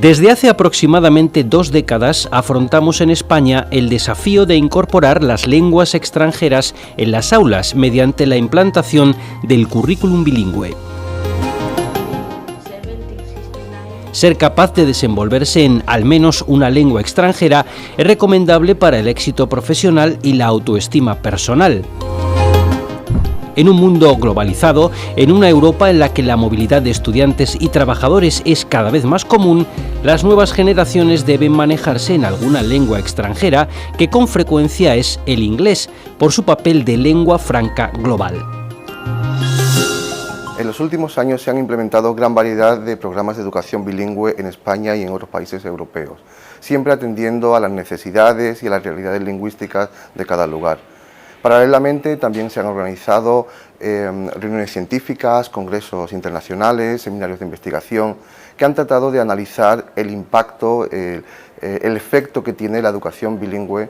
Desde hace aproximadamente 2 décadas afrontamos en España el desafío de incorporar las lenguas extranjeras en las aulas mediante la implantación del currículum bilingüe. Ser capaz de desenvolverse en al menos una lengua extranjera es recomendable para el éxito profesional y la autoestima personal. En un mundo globalizado, en una Europa en la que la movilidad de estudiantes y trabajadores es cada vez más común, las nuevas generaciones deben manejarse en alguna lengua extranjera, que con frecuencia es el inglés, por su papel de lengua franca global. En los últimos años se han implementado gran variedad de programas de educación bilingüe en España y en otros países europeos, siempre atendiendo a las necesidades y a las realidades lingüísticas de cada lugar. Paralelamente también se han organizado reuniones científicas, congresos internacionales, seminarios de investigación que han tratado de analizar el impacto, el efecto que tiene la educación bilingüe,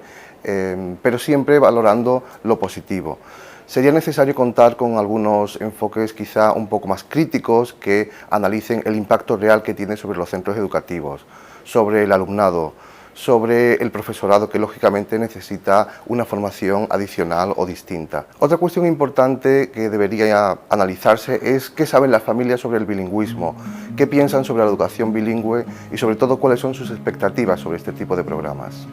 pero siempre valorando lo positivo. Sería necesario contar con algunos enfoques quizá un poco más críticos que analicen el impacto real que tiene sobre los centros educativos, sobre el alumnado, sobre el profesorado, que lógicamente necesita una formación adicional o distinta. Otra cuestión importante que debería analizarse es qué saben las familias sobre el bilingüismo, qué piensan sobre la educación bilingüe y sobre todo cuáles son sus expectativas sobre este tipo de programas.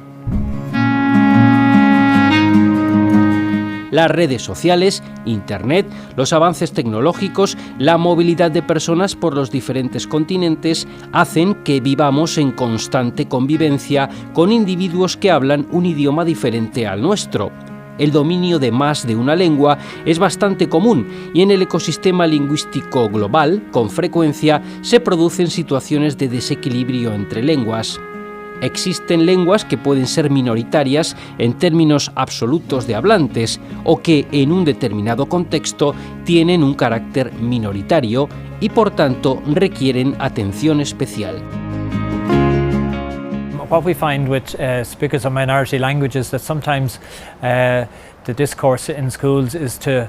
Las redes sociales, Internet, los avances tecnológicos, la movilidad de personas por los diferentes continentes hacen que vivamos en constante convivencia con individuos que hablan un idioma diferente al nuestro. El dominio de más de una lengua es bastante común y en el ecosistema lingüístico global, con frecuencia, se producen situaciones de desequilibrio entre lenguas. Existen lenguas que pueden ser minoritarias en términos absolutos de hablantes o que en un determinado contexto tienen un carácter minoritario y por tanto requieren atención especial. What we find with speakers of minority languages that sometimes the discourse in schools is to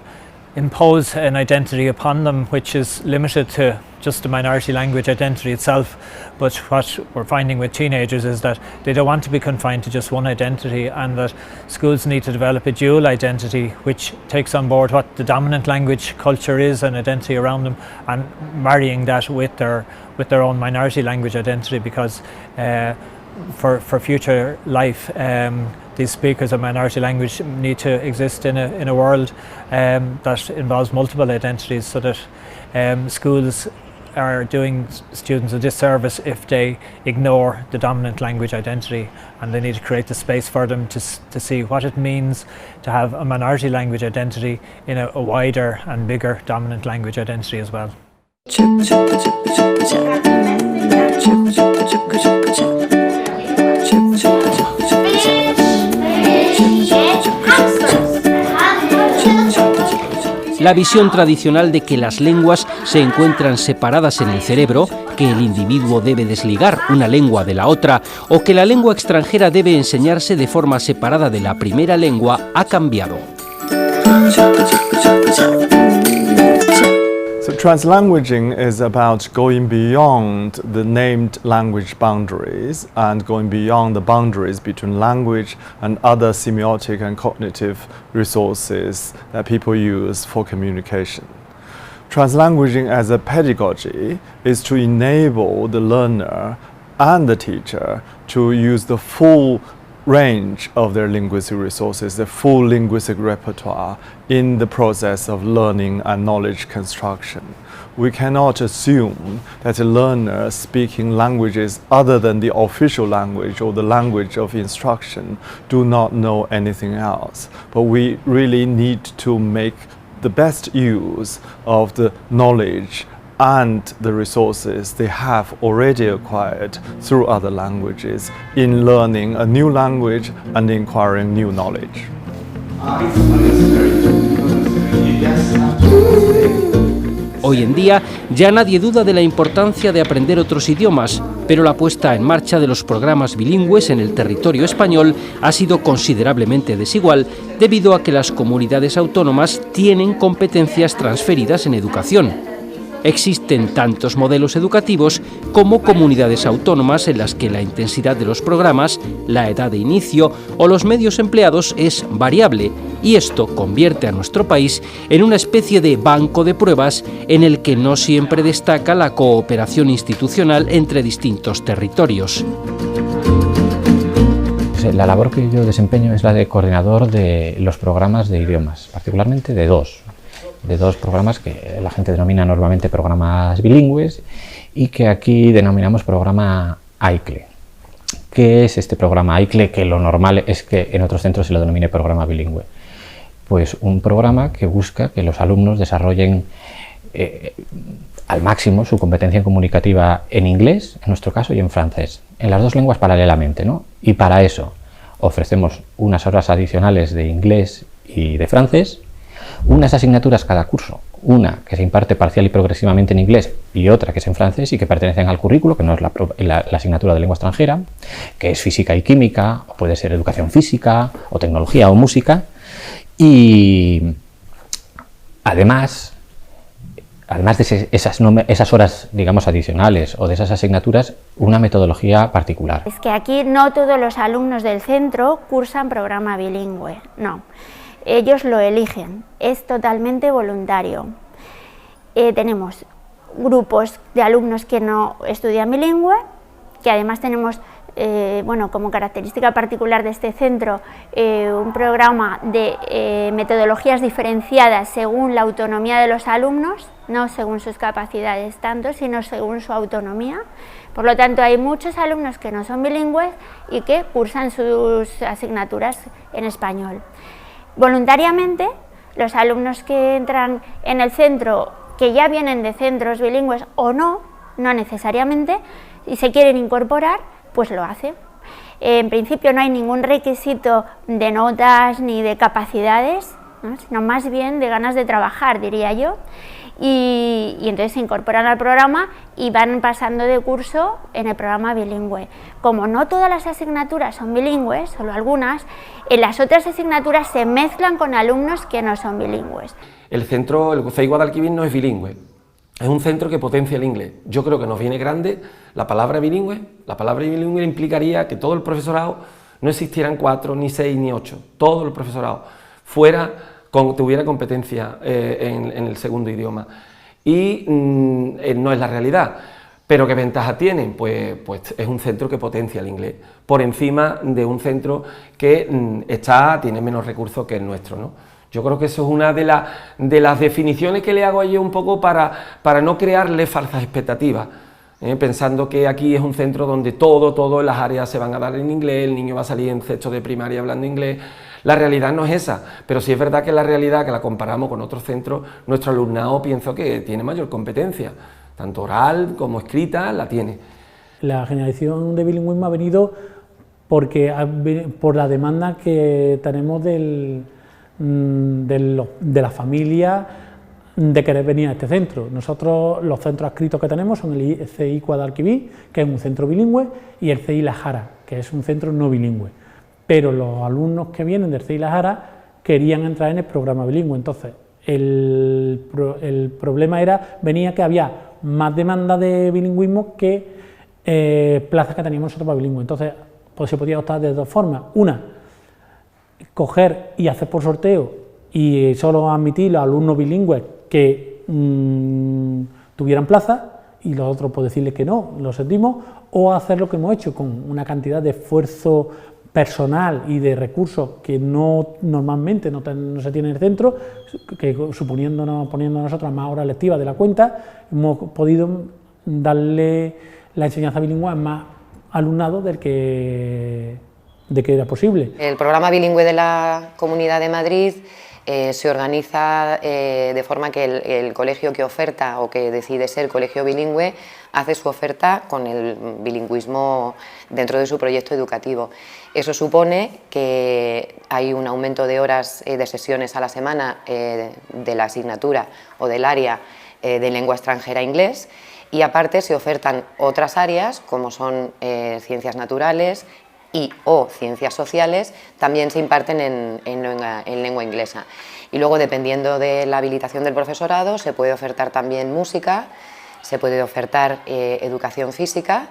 impose an identity upon them which is limited to just the minority language identity itself, but what we're finding with teenagers is that they don't want to be confined to just one identity, and that schools need to develop a dual identity which takes on board what the dominant language culture is and identity around them, and marrying that with their own minority language identity, because for future life these speakers of minority language need to exist in a world that involves multiple identities, so that schools are doing students a disservice if they ignore the dominant language identity, and they need to create the space for them to see what it means to have a minority language identity in a wider and bigger dominant language identity as well. La visión tradicional de que las lenguas se encuentran separadas en el cerebro, que el individuo debe desligar una lengua de la otra o que la lengua extranjera debe enseñarse de forma separada de la primera lengua ha cambiado. So translanguaging is about going beyond the named language boundaries and going beyond the boundaries between language and other semiotic and cognitive resources that people use for communication. Translanguaging as a pedagogy is to enable the learner and the teacher to use the full range of their linguistic resources, the full linguistic repertoire in the process of learning and knowledge construction. We cannot assume that a learner speaking languages other than the official language or the language of instruction do not know anything else. But we really need to make the best use of the knowledge and the resources they have already acquired through other languages in learning a new language and acquiring new knowledge. Hoy en día ya nadie duda de la importancia de aprender otros idiomas, pero la puesta en marcha de los programas bilingües en el territorio español ha sido considerablemente desigual debido a que las comunidades autónomas tienen competencias transferidas en educación. Existen tantos modelos educativos como comunidades autónomas en las que la intensidad de los programas, la edad de inicio o los medios empleados es variable, y esto convierte a nuestro país en una especie de banco de pruebas en el que no siempre destaca la cooperación institucional entre distintos territorios. La labor que yo desempeño es la de coordinador de los programas de idiomas, particularmente de dos programas que la gente denomina normalmente programas bilingües y que aquí denominamos programa AICLE. ¿Qué es este programa AICLE? Que lo normal es que en otros centros se lo denomine programa bilingüe. Pues un programa que busca que los alumnos desarrollen al máximo su competencia comunicativa en inglés, en nuestro caso, y en francés, en las dos lenguas paralelamente, ¿no? Y para eso ofrecemos unas horas adicionales de inglés y de francés, unas asignaturas cada curso, una que se imparte parcial y progresivamente en inglés y otra que es en francés y que pertenecen al currículo, que no es la asignatura de lengua extranjera, que es física y química, o puede ser educación física, o tecnología o música, y además de esas horas, digamos, adicionales o de esas asignaturas, una metodología particular. Es que aquí no todos los alumnos del centro cursan programa bilingüe, no. Ellos lo eligen, es totalmente voluntario. Tenemos grupos de alumnos que no estudian bilingüe, que además tenemos, como característica particular de este centro, un programa de metodologías diferenciadas según la autonomía de los alumnos, no según sus capacidades tanto, sino según su autonomía. Por lo tanto, hay muchos alumnos que no son bilingües y que cursan sus asignaturas en español. Voluntariamente, los alumnos que entran en el centro, que ya vienen de centros bilingües o no necesariamente, y se quieren incorporar, pues lo hacen. En principio no hay ningún requisito de notas ni de capacidades, ¿no? Sino más bien de ganas de trabajar, diría yo. Y entonces se incorporan al programa y van pasando de curso en el programa bilingüe. Como no todas las asignaturas son bilingües, solo algunas, en las otras asignaturas se mezclan con alumnos que no son bilingües. El CEI Guadalquivir no es bilingüe, es un centro que potencia el inglés. Yo creo que nos viene grande la palabra bilingüe. La palabra bilingüe implicaría que todo el profesorado no existieran 4, ni 6, ni 8, todo el profesorado tuviera competencia en el segundo idioma, y no es la realidad. ¿Pero qué ventaja tienen? Pues es un centro que potencia el inglés, por encima de un centro que tiene menos recursos que el nuestro, ¿no? Yo creo que eso es una de las definiciones que le hago yo un poco para no crearle falsas expectativas, pensando que aquí es un centro donde todo en las áreas se van a dar en inglés, el niño va a salir en sexto de primaria hablando inglés. La realidad no es esa, pero sí es verdad que la realidad, que la comparamos con otros centros, nuestro alumnado pienso que tiene mayor competencia, tanto oral como escrita la tiene. La generación de bilingüismo ha venido por la demanda que tenemos de la familia de querer venir a este centro. Nosotros, los centros adscritos que tenemos son el CEI Guadalquivir, que es un centro bilingüe, y el CEI La Jara, que es un centro no bilingüe. Pero los alumnos que vienen del CEI La Jara querían entrar en el programa bilingüe. Entonces, el problema venía que había más demanda de bilingüismo que plazas que teníamos nosotros para bilingüe. Entonces, pues se podía optar de dos formas. Una, coger y hacer por sorteo y solo admitir los alumnos bilingües que tuvieran plaza, y los otros pues decirles que no, lo sentimos, o hacer lo que hemos hecho con una cantidad de esfuerzo personal y de recursos que normalmente no se tiene en el centro, que poniendo nosotros más horas lectivas de la cuenta, hemos podido darle la enseñanza bilingüe a más alumnado de que era posible. El programa bilingüe de la Comunidad de Madrid se organiza de forma que el colegio que oferta o que decide ser colegio bilingüe hace su oferta con el bilingüismo dentro de su proyecto educativo. Eso supone que hay un aumento de horas de sesiones a la semana de la asignatura o del área de lengua extranjera inglés, y aparte se ofertan otras áreas como son ciencias naturales o ciencias sociales, también se imparten en lengua inglesa. Y luego, dependiendo de la habilitación del profesorado, se puede ofertar también música, se puede ofertar educación física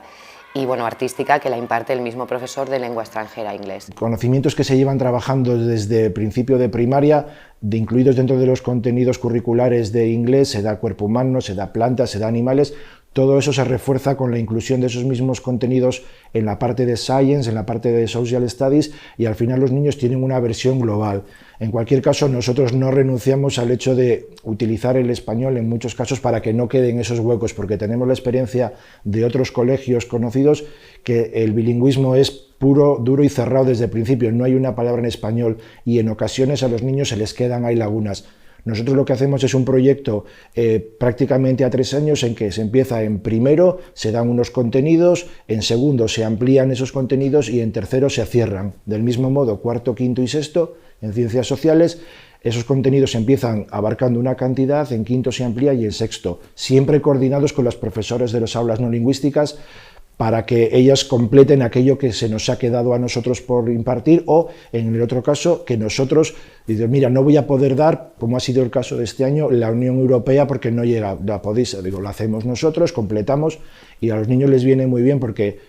y bueno, artística, que la imparte el mismo profesor de lengua extranjera, inglés. Conocimientos que se llevan trabajando desde principio de primaria, incluidos dentro de los contenidos curriculares de inglés, se da cuerpo humano, se da plantas, se da animales. Todo eso se refuerza con la inclusión de esos mismos contenidos en la parte de Science, en la parte de Social Studies, y al final los niños tienen una versión global. En cualquier caso, nosotros no renunciamos al hecho de utilizar el español en muchos casos para que no queden esos huecos, porque tenemos la experiencia de otros colegios conocidos que el bilingüismo es puro, duro y cerrado desde el principio, no hay una palabra en español y en ocasiones a los niños se les quedan ahí lagunas. Nosotros lo que hacemos es un proyecto prácticamente a 3 años en que se empieza en primero, se dan unos contenidos, en segundo se amplían esos contenidos y en tercero se cierran. Del mismo modo, cuarto, quinto y sexto, en ciencias sociales, esos contenidos empiezan abarcando una cantidad, en quinto se amplía y en sexto, siempre coordinados con los profesores de las aulas no lingüísticas, para que ellas completen aquello que se nos ha quedado a nosotros por impartir, o en el otro caso que nosotros dices, mira, no voy a poder dar, como ha sido el caso de este año, la Unión Europea porque no llega, la podéis, digo, lo hacemos nosotros, completamos, y a los niños les viene muy bien porque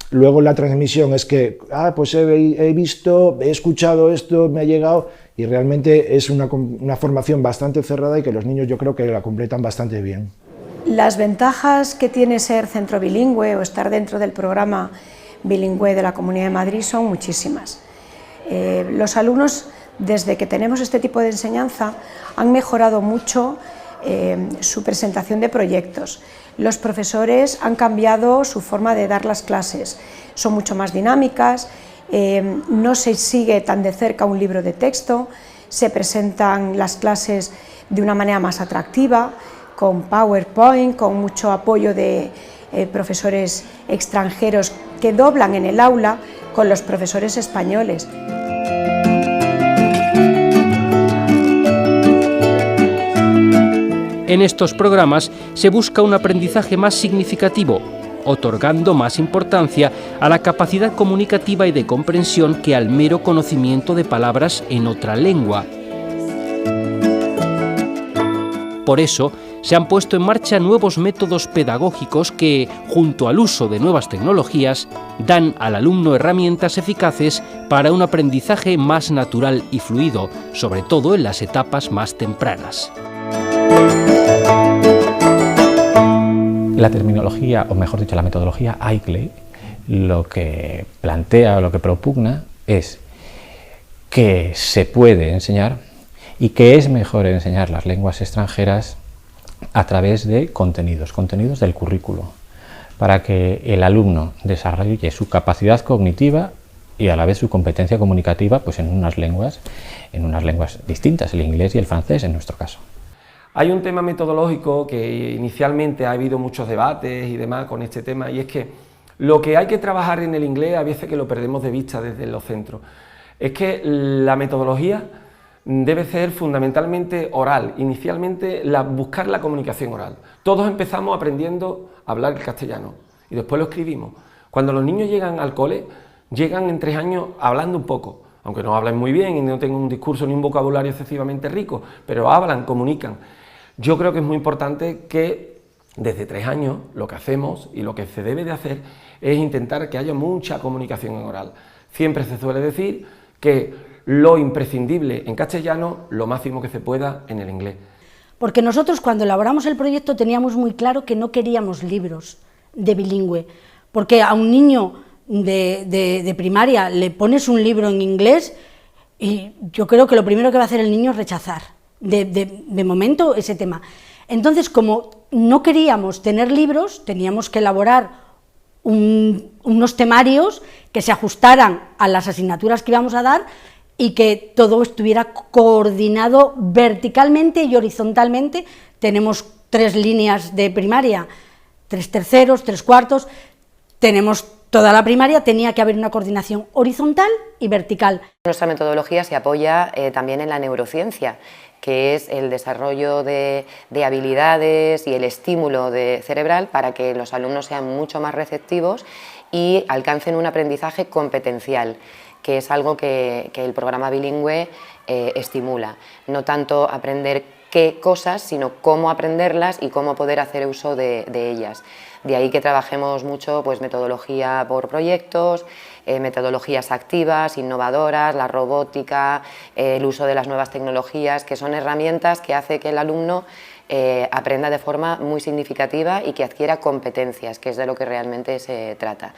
luego la transmisión es que, pues he visto, he escuchado esto, me ha llegado, y realmente es una formación bastante cerrada y que los niños yo creo que la completan bastante bien. Las ventajas que tiene ser centro bilingüe o estar dentro del programa bilingüe de la Comunidad de Madrid son muchísimas. Los alumnos, desde que tenemos este tipo de enseñanza, han mejorado mucho su presentación de proyectos. Los profesores han cambiado su forma de dar las clases, son mucho más dinámicas, no se sigue tan de cerca un libro de texto, se presentan las clases de una manera más atractiva, con PowerPoint, con mucho apoyo de profesores extranjeros que doblan en el aula con los profesores españoles. En estos programas se busca un aprendizaje más significativo, otorgando más importancia a la capacidad comunicativa y de comprensión que al mero conocimiento de palabras en otra lengua. Por eso, se han puesto en marcha nuevos métodos pedagógicos que, junto al uso de nuevas tecnologías, dan al alumno herramientas eficaces para un aprendizaje más natural y fluido, sobre todo en las etapas más tempranas. La terminología, o mejor dicho, la metodología ICLEI, lo que plantea o lo que propugna es que se puede enseñar y que es mejor enseñar las lenguas extranjeras a través de contenidos del currículo, para que el alumno desarrolle su capacidad cognitiva y a la vez su competencia comunicativa pues en unas lenguas distintas, el inglés y el francés en nuestro caso. Hay un tema metodológico que inicialmente ha habido muchos debates y demás con este tema, y es que lo que hay que trabajar en el inglés, a veces que lo perdemos de vista desde los centros, es que la metodología debe ser fundamentalmente oral, inicialmente buscar la comunicación oral. Todos empezamos aprendiendo a hablar el castellano y después lo escribimos. Cuando los niños llegan al cole, llegan en 3 años hablando un poco, aunque no hablen muy bien y no tengan un discurso ni un vocabulario excesivamente rico, pero hablan, comunican. Yo creo que es muy importante que desde 3 años lo que hacemos y lo que se debe de hacer es intentar que haya mucha comunicación en oral. Siempre se suele decir que lo imprescindible en castellano, lo máximo que se pueda en el inglés. Porque nosotros cuando elaboramos el proyecto teníamos muy claro que no queríamos libros de bilingüe, porque a un niño de primaria le pones un libro en inglés y yo creo que lo primero que va a hacer el niño es rechazar de momento ese tema. Entonces, como no queríamos tener libros, teníamos que elaborar unos temarios que se ajustaran a las asignaturas que íbamos a dar y que todo estuviera coordinado verticalmente y horizontalmente. Tenemos 3 líneas de primaria, 3 terceros, 3 cuartos, tenemos toda la primaria, tenía que haber una coordinación horizontal y vertical. Nuestra metodología se apoya también en la neurociencia, que es el desarrollo de habilidades y el estímulo cerebral para que los alumnos sean mucho más receptivos y alcancen un aprendizaje competencial, que es algo que el programa bilingüe estimula. No tanto aprender qué cosas, sino cómo aprenderlas y cómo poder hacer uso de ellas. De ahí que trabajemos mucho pues, metodología por proyectos, metodologías activas, innovadoras, la robótica, el uso de las nuevas tecnologías, que son herramientas que hace que el alumno aprenda de forma muy significativa y que adquiera competencias, que es de lo que realmente se trata.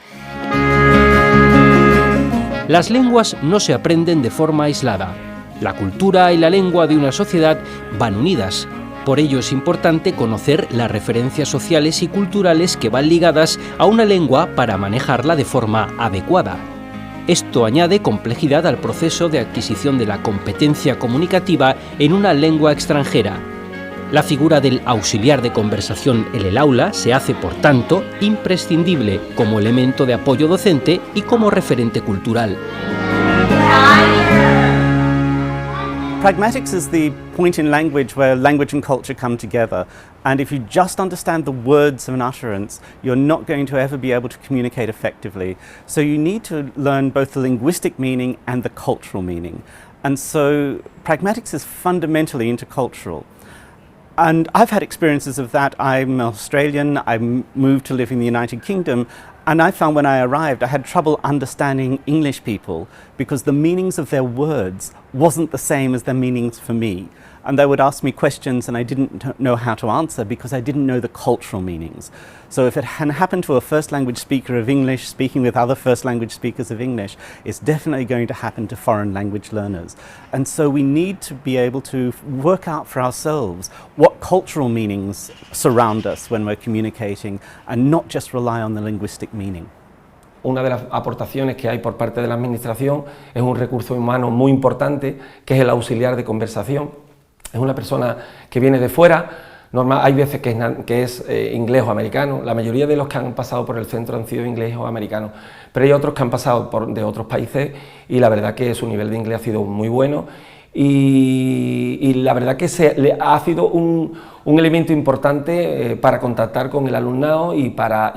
Las lenguas no se aprenden de forma aislada. La cultura y la lengua de una sociedad van unidas. Por ello es importante conocer las referencias sociales y culturales que van ligadas a una lengua para manejarla de forma adecuada. Esto añade complejidad al proceso de adquisición de la competencia comunicativa en una lengua extranjera. La figura del auxiliar de conversación en el aula se hace, por tanto, imprescindible como elemento de apoyo docente y como referente cultural. Pragmatics is the point in language where language and culture come together, and if you just understand the words of an utterance, you're not going to ever be able to communicate effectively. So you need to learn both the linguistic meaning and the cultural meaning. And so pragmatics is fundamentally intercultural. And I've had experiences of that. I'm Australian, I moved to live in the United Kingdom, and I found when I arrived I had trouble understanding English people because the meanings of their words wasn't the same as their meanings for me. And they would ask me questions and I didn't know how to answer because I didn't know the cultural meanings. So if it had happened to a first language speaker of English speaking with other first language speakers of English, it's definitely going to happen to foreign language learners. And so we need to be able to work out for ourselves what cultural meanings surround us when we're communicating and not just rely on the linguistic meaning. Una de las aportaciones que hay por parte de la Administración es un recurso humano muy importante, que es el auxiliar de conversación. Es una persona que viene de fuera, hay veces que es inglés o americano. La mayoría de los que han pasado por el centro han sido inglés o americanos, pero hay otros que han pasado de otros países y la verdad que su nivel de inglés ha sido muy bueno y la verdad que ha sido un elemento importante para contactar con el alumnado y para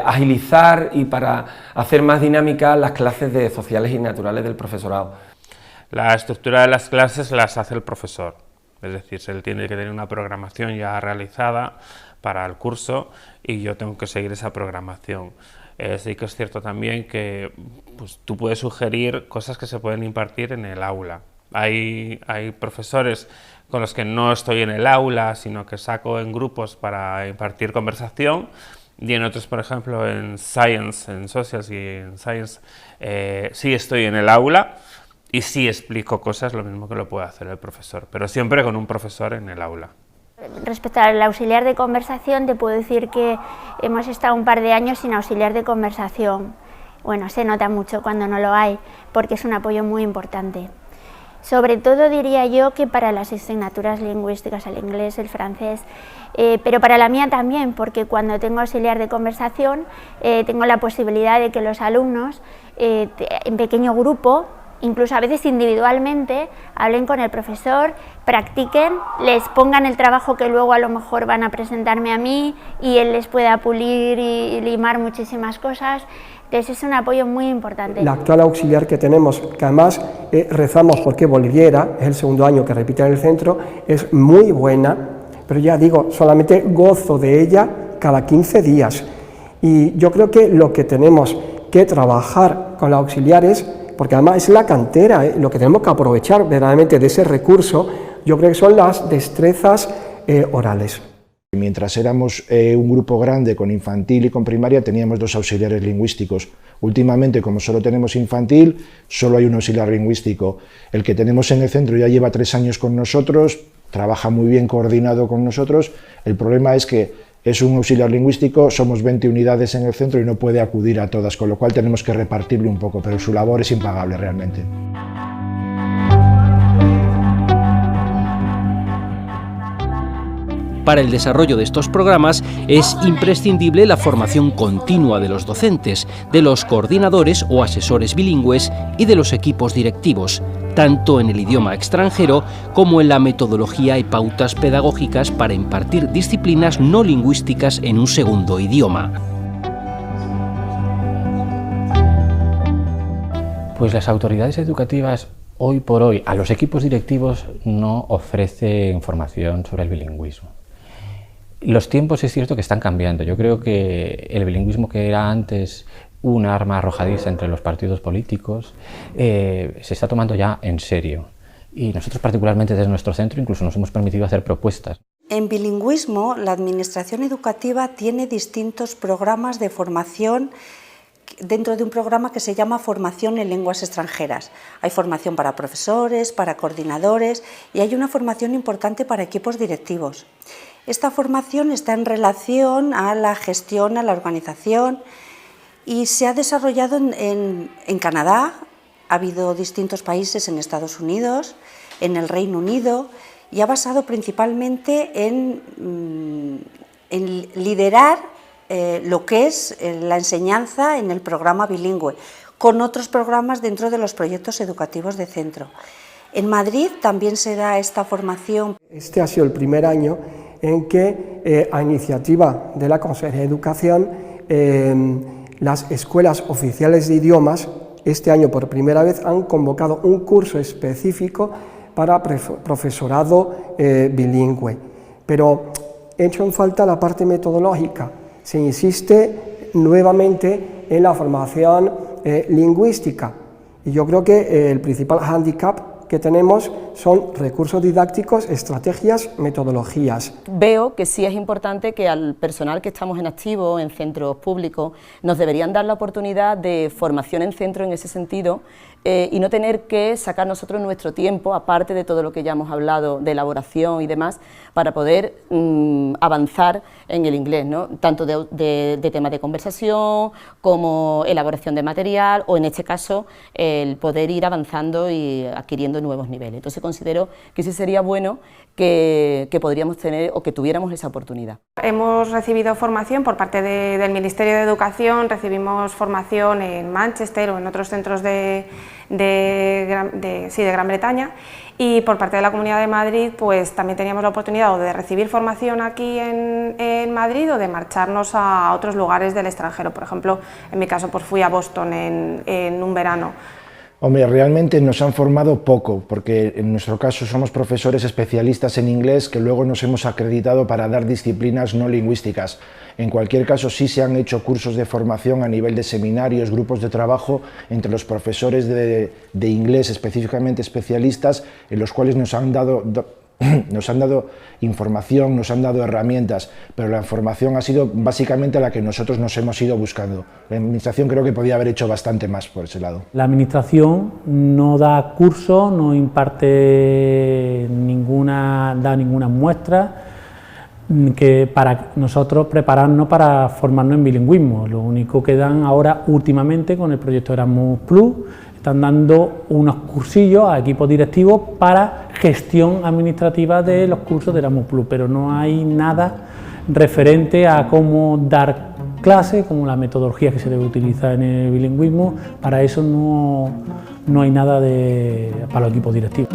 agilizar y para hacer más dinámicas las clases de sociales y naturales del profesorado. La estructura de las clases las hace el profesor, es decir, él tiene que tener una programación ya realizada para el curso y yo tengo que seguir esa programación. Sí que es cierto también que pues, tú puedes sugerir cosas que se pueden impartir en el aula. Hay profesores con los que no estoy en el aula, sino que saco en grupos para impartir conversación, y en otros, por ejemplo, en Science, en Socials y en Science, sí estoy en el aula y sí explico cosas, lo mismo que lo puede hacer el profesor, pero siempre con un profesor en el aula. Respecto al auxiliar de conversación, te puedo decir que hemos estado un par de años sin auxiliar de conversación. Bueno, se nota mucho cuando no lo hay, porque es un apoyo muy importante. Sobre todo diría yo que para las asignaturas lingüísticas, el inglés, el francés, pero para la mía también, porque cuando tengo auxiliar de conversación tengo la posibilidad de que los alumnos en pequeño grupo, incluso a veces individualmente, hablen con el profesor, practiquen, les pongan el trabajo que luego a lo mejor van a presentarme a mí y él les pueda pulir y limar muchísimas cosas. Entonces es un apoyo muy importante. La actual auxiliar que tenemos, que además rezamos porque volviera, es el segundo año que repite en el centro, es muy buena, pero ya digo, solamente gozo de ella cada 15 días. Y yo creo que lo que tenemos que trabajar con la auxiliar es, porque además es la cantera, lo que tenemos que aprovechar verdaderamente de ese recurso, yo creo que son las destrezas orales. Mientras éramos un grupo grande con infantil y con primaria, teníamos 2 auxiliares lingüísticos. Últimamente, como solo tenemos infantil, solo hay un auxiliar lingüístico. El que tenemos en el centro ya lleva 3 años con nosotros, trabaja muy bien coordinado con nosotros. El problema es que es un auxiliar lingüístico, somos 20 unidades en el centro y no puede acudir a todas, con lo cual tenemos que repartirle un poco, pero su labor es impagable realmente. Para el desarrollo de estos programas es imprescindible la formación continua de los docentes, de los coordinadores o asesores bilingües y de los equipos directivos, tanto en el idioma extranjero como en la metodología y pautas pedagógicas para impartir disciplinas no lingüísticas en un segundo idioma. Pues las autoridades educativas hoy por hoy a los equipos directivos no ofrece información sobre el bilingüismo. Los tiempos es cierto que están cambiando. Yo creo que el bilingüismo, que era antes un arma arrojadiza entre los partidos políticos, se está tomando ya en serio. Y nosotros, particularmente desde nuestro centro, incluso nos hemos permitido hacer propuestas. En bilingüismo, la Administración Educativa tiene distintos programas de formación dentro de un programa que se llama Formación en Lenguas Extranjeras. Hay formación para profesores, para coordinadores y hay una formación importante para equipos directivos. Esta formación está en relación a la gestión, a la organización y se ha desarrollado en Canadá, ha habido distintos países en Estados Unidos, en el Reino Unido y ha basado principalmente en liderar lo que es la enseñanza en el programa bilingüe, con otros programas dentro de los proyectos educativos de centro. En Madrid también se da esta formación. Este ha sido el primer año en que, a iniciativa de la Consejería de Educación, las escuelas oficiales de idiomas, este año por primera vez han convocado un curso específico para profesorado bilingüe. Pero he hecho en falta la parte metodológica. Se insiste nuevamente en la formación lingüística y yo creo que el principal hándicap que tenemos son recursos didácticos, estrategias, metodologías. Veo que sí es importante que al personal que estamos en activo en centros públicos nos deberían dar la oportunidad de formación en centro en ese sentido y no tener que sacar nosotros nuestro tiempo, aparte de todo lo que ya hemos hablado de elaboración y demás, para poder avanzar en el inglés, ¿no? Tanto de temas de conversación como elaboración de material o en este caso el poder ir avanzando y adquiriendo nuevos niveles. Entonces considero que sí sería bueno que podríamos tener o que tuviéramos esa oportunidad. Hemos recibido formación por parte del Ministerio de Educación, recibimos formación en Manchester o en otros centros de Gran Bretaña, y por parte de la Comunidad de Madrid pues también teníamos la oportunidad o de recibir formación aquí en Madrid o de marcharnos a otros lugares del extranjero. Por ejemplo, en mi caso pues fui a Boston en un verano. Hombre, realmente nos han formado poco, porque en nuestro caso somos profesores especialistas en inglés que luego nos hemos acreditado para dar disciplinas no lingüísticas. En cualquier caso, sí se han hecho cursos de formación a nivel de seminarios, grupos de trabajo entre los profesores de inglés específicamente especialistas, en los cuales nos han dado información, nos han dado herramientas, pero la formación ha sido básicamente la que nosotros nos hemos ido buscando. La Administración creo que podía haber hecho bastante más por ese lado. La Administración no da curso, no imparte ninguna muestra que para nosotros prepararnos para formarnos en bilingüismo. Lo único que dan ahora últimamente con el proyecto Erasmus Plus, están dando unos cursillos a equipos directivos para gestión administrativa de los cursos de Erasmus Plus, pero no hay nada referente a cómo dar clases, como la metodología que se debe utilizar en el bilingüismo. Para eso no hay nada para los equipos directivos.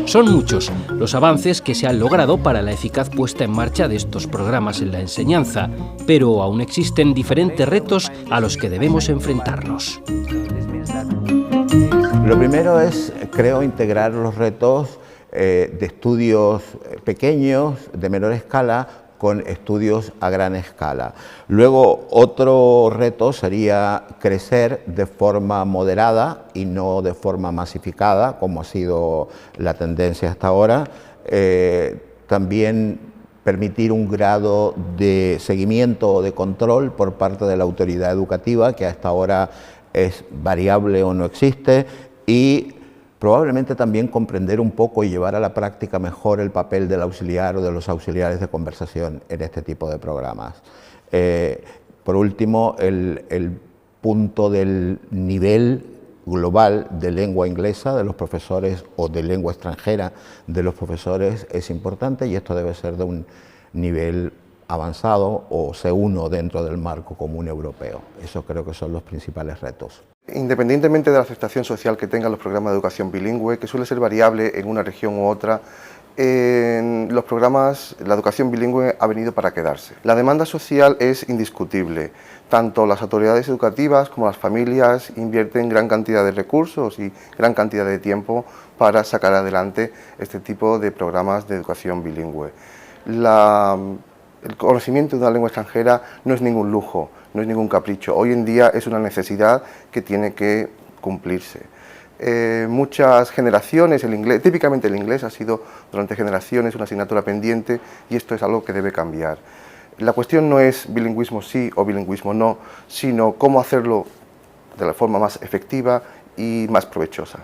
Son muchos los avances que se han logrado para la eficaz puesta en marcha de estos programas en la enseñanza, pero aún existen diferentes retos a los que debemos enfrentarnos. Lo primero es, creo, integrar los retos de estudios pequeños, de menor escala, con estudios a gran escala. Luego, otro reto sería crecer de forma moderada y no de forma masificada, como ha sido la tendencia hasta ahora. También permitir un grado de seguimiento o de control por parte de la autoridad educativa, que hasta ahora es variable o no existe, y probablemente también comprender un poco y llevar a la práctica mejor el papel del auxiliar o de los auxiliares de conversación en este tipo de programas. Por último, el punto del nivel global de lengua inglesa de los profesores o de lengua extranjera de los profesores es importante, y esto debe ser de un nivel avanzado o C1 dentro del marco común europeo. Eso creo que son los principales retos. Independientemente de la aceptación social que tengan los programas de educación bilingüe, que suele ser variable en una región u otra, en los programas la educación bilingüe ha venido para quedarse. La demanda social es indiscutible. Tanto las autoridades educativas como las familias invierten gran cantidad de recursos y gran cantidad de tiempo para sacar adelante este tipo de programas de educación bilingüe. El conocimiento de una lengua extranjera no es ningún lujo, no es ningún capricho. Hoy en día es una necesidad que tiene que cumplirse. Muchas generaciones, típicamente el inglés ha sido durante generaciones una asignatura pendiente y esto es algo que debe cambiar. La cuestión no es bilingüismo sí o bilingüismo no, sino cómo hacerlo de la forma más efectiva y más provechosa.